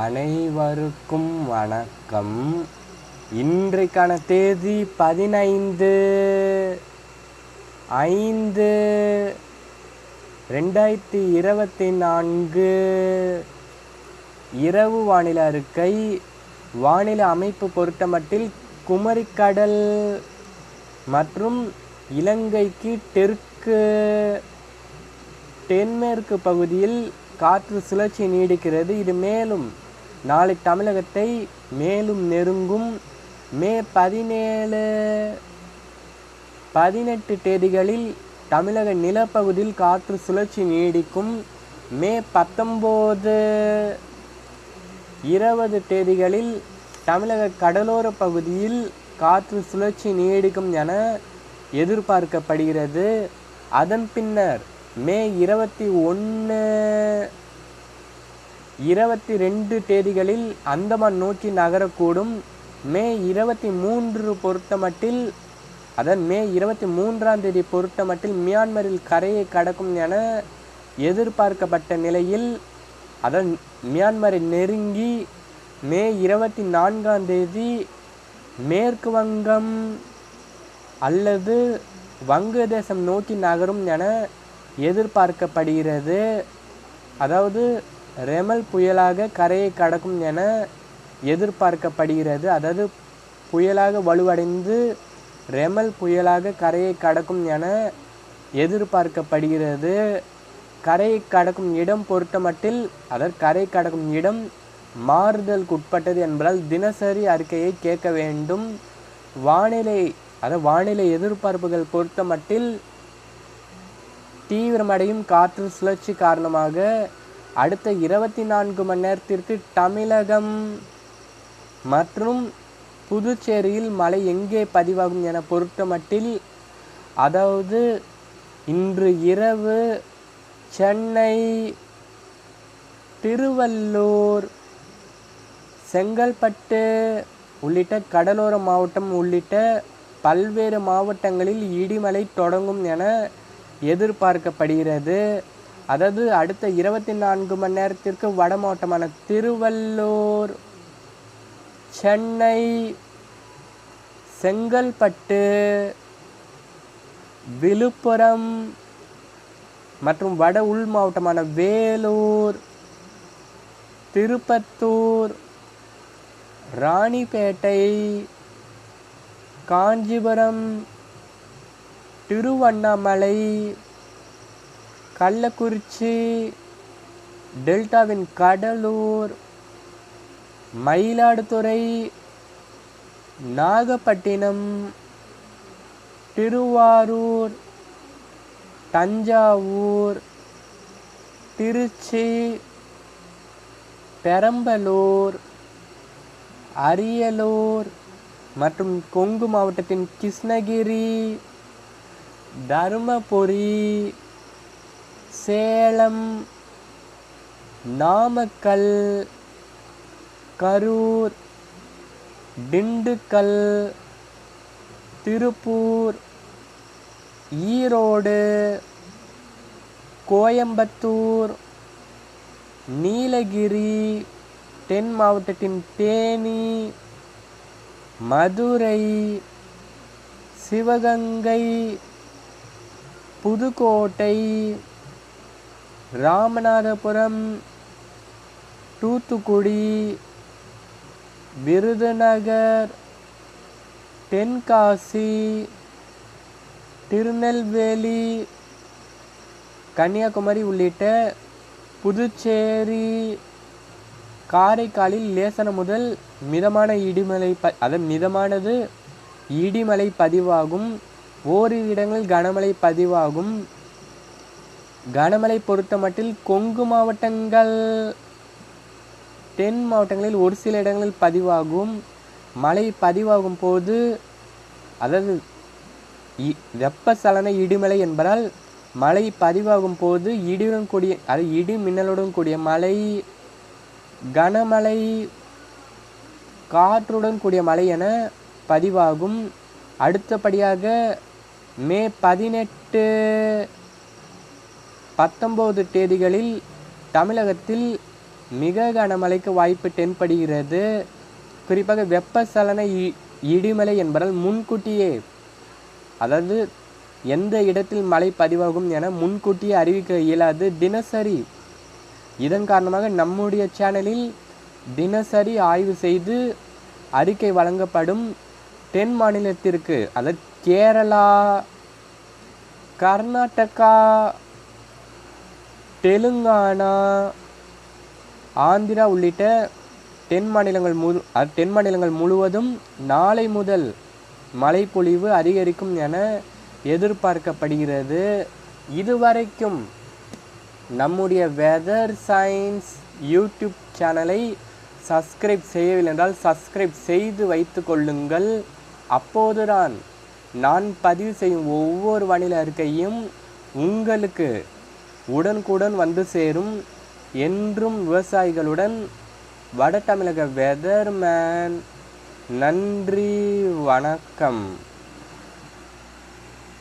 அனைவருக்கும் வணக்கம். இன்றைக்கான தேதி 15/5/2024 இரவு வானிலை அறிக்கை. வானிலை அமைப்பு பொறுத்தமட்டில் குமரிக்கடல் மற்றும் இலங்கைக்கு தென்மேற்கு பகுதியில் காற்று சுழற்சி நீடிக்கிறது. இது மேலும் நாளை தமிழகத்தை மேலும் நெருங்கும். மே 17-18 தேதிகளில் தமிழக நிலப்பகுதியில் காற்று சுழற்சி நீடிக்கும். மே 19-20 தேதிகளில் தமிழக கடலோர பகுதியில் காற்று சுழற்சி நீடிக்கும் என எதிர்பார்க்கப்படுகிறது. அதன் பின்னர் மே 21-22 தேதிகளில் அந்தமான் நோக்கி நகரக்கூடும். மே 23 பொறுத்தமட்டில் மே 23ஆம் தேதி பொறுத்தமட்டில் மியான்மரில் கரையை கடக்கும் என எதிர்பார்க்கப்பட்ட நிலையில் மியான்மரை நெருங்கி மே 24ஆம் தேதி மேற்கு வங்கம் அல்லது வங்கதேசம் நோக்கி நகரும் என எதிர்பார்க்கப்படுகிறது. அதாவது ரெமல் புயலாக கரையை கடக்கும் என எதிர்பார்க்கப்படுகிறது. அதாவது புயலாக வலுவடைந்து ரெமல் புயலாக கரையை கடக்கும் என எதிர்பார்க்கப்படுகிறது. கரையை கடக்கும் இடம் பொறுத்தமட்டில் கரை கடக்கும் இடம் மாறுதலுக்கு உட்பட்டது என்பதால் தினசரி அறிக்கையை கேட்க வேண்டும். வானிலை எதிர்பார்ப்புகள் பொறுத்தமட்டில் தீவிரமடையும் காற்று சுழற்சி காரணமாக அடுத்த 24 மணி நேரத்திற்கு தமிழகம் மற்றும் புதுச்சேரியில் மழை எங்கே பதிவாகும் என பொறுத்தமட்டில் அதாவது இன்று இரவு சென்னை, திருவள்ளூர், செங்கல்பட்டு உள்ளிட்ட கடலோர மாவட்டம் உள்ளிட்ட பல்வேறு மாவட்டங்களில் இடிமழை தொடங்கும் என எதிர்பார்க்கப்படுகிறது. அதாவது அடுத்த 24 மணி நேரத்திற்கு வட மாவட்டமான திருவள்ளூர், சென்னை, செங்கல்பட்டு, விழுப்புரம் மற்றும் வட உள் மாவட்டமான வேலூர், திருப்பத்தூர், ராணிப்பேட்டை, காஞ்சிபுரம், திருவண்ணாமலை, கள்ளக்குறிச்சி, டெல்டாவின் கடலூர், மயிலாடுதுறை, நாகப்பட்டினம், திருவாரூர், தஞ்சாவூர், திருச்சி, பெரம்பலூர், அரியலூர் மற்றும் கொங்கு மாவட்டத்தின் கிருஷ்ணகிரி, தருமபுரி, சேலம், நாமக்கல், கரூர், திண்டுக்கல், திருப்பூர், ஈரோடு, கோயம்புத்தூர், நீலகிரி, தென் மாவட்டத்தின் தேனி, மதுரை, சிவகங்கை, புதுக்கோட்டை, ராமநாதபுரம், தூத்துக்குடி, விருதுநகர், தென்காசி, திருநெல்வேலி, கன்னியாகுமரி உள்ளிட்ட புதுச்சேரி, காரைக்காலில் லேசான முதல் மிதமான இடிமலை பதிவாகும். ஓரிரு இடங்களில் கனமழை பதிவாகும். கனமழை பொறுத்தமட்டில் கொங்கு மாவட்டங்கள், தென் மாவட்டங்களில் ஒரு சில இடங்களில் பதிவாகும். மழை பதிவாகும் போது வெப்பசலன இடிமலை என்பதால் மழை பதிவாகும் போது இடி மின்னலுடன் கூடிய மழை, கனமழை, காற்றுடன் கூடிய மழை என பதிவாகும். அடுத்தபடியாக மே 18-19 தேதிகளில் தமிழகத்தில் மிக கனமழைக்கு வாய்ப்பு தென்படுகிறது. குறிப்பாக வெப்பசலன இடிமலை என்பதால் முன்கூட்டியே, அதாவது எந்த இடத்தில் மழை பதிவாகும் என முன்கூட்டியே அறிவிக்க இயலாது தினசரி. இதன் காரணமாக நம்முடைய சேனலில் தினசரி ஆய்வு செய்து அறிக்கை வழங்கப்படும். தென் மாநிலத்திற்கு, அதாவது கேரளா, கர்நாடகா, தெலுங்கானா, ஆந்திரா உள்ளிட்ட தென் மாநிலங்கள் முழுவதும் நாளை முதல் மழைப்பொழிவு அதிகரிக்கும் என எதிர்பார்க்கப்படுகிறது. இதுவரைக்கும் நம்முடைய வெதர் சயின்ஸ் யூடியூப் சேனலை சப்ஸ்கிரைப் செய்யவில்லை என்றால் சப்ஸ்கிரைப் செய்து வைத்து கொள்ளுங்கள். அப்போதுதான் நான் பதிவு செய்யும் ஒவ்வொரு வானிலை அறிக்கையும் உங்களுக்கு உடனுக்குடன் வந்து சேரும். என்றும் விவசாயிகளுடன் வட தமிழக வெதர்மேன். நன்றி, வணக்கம்.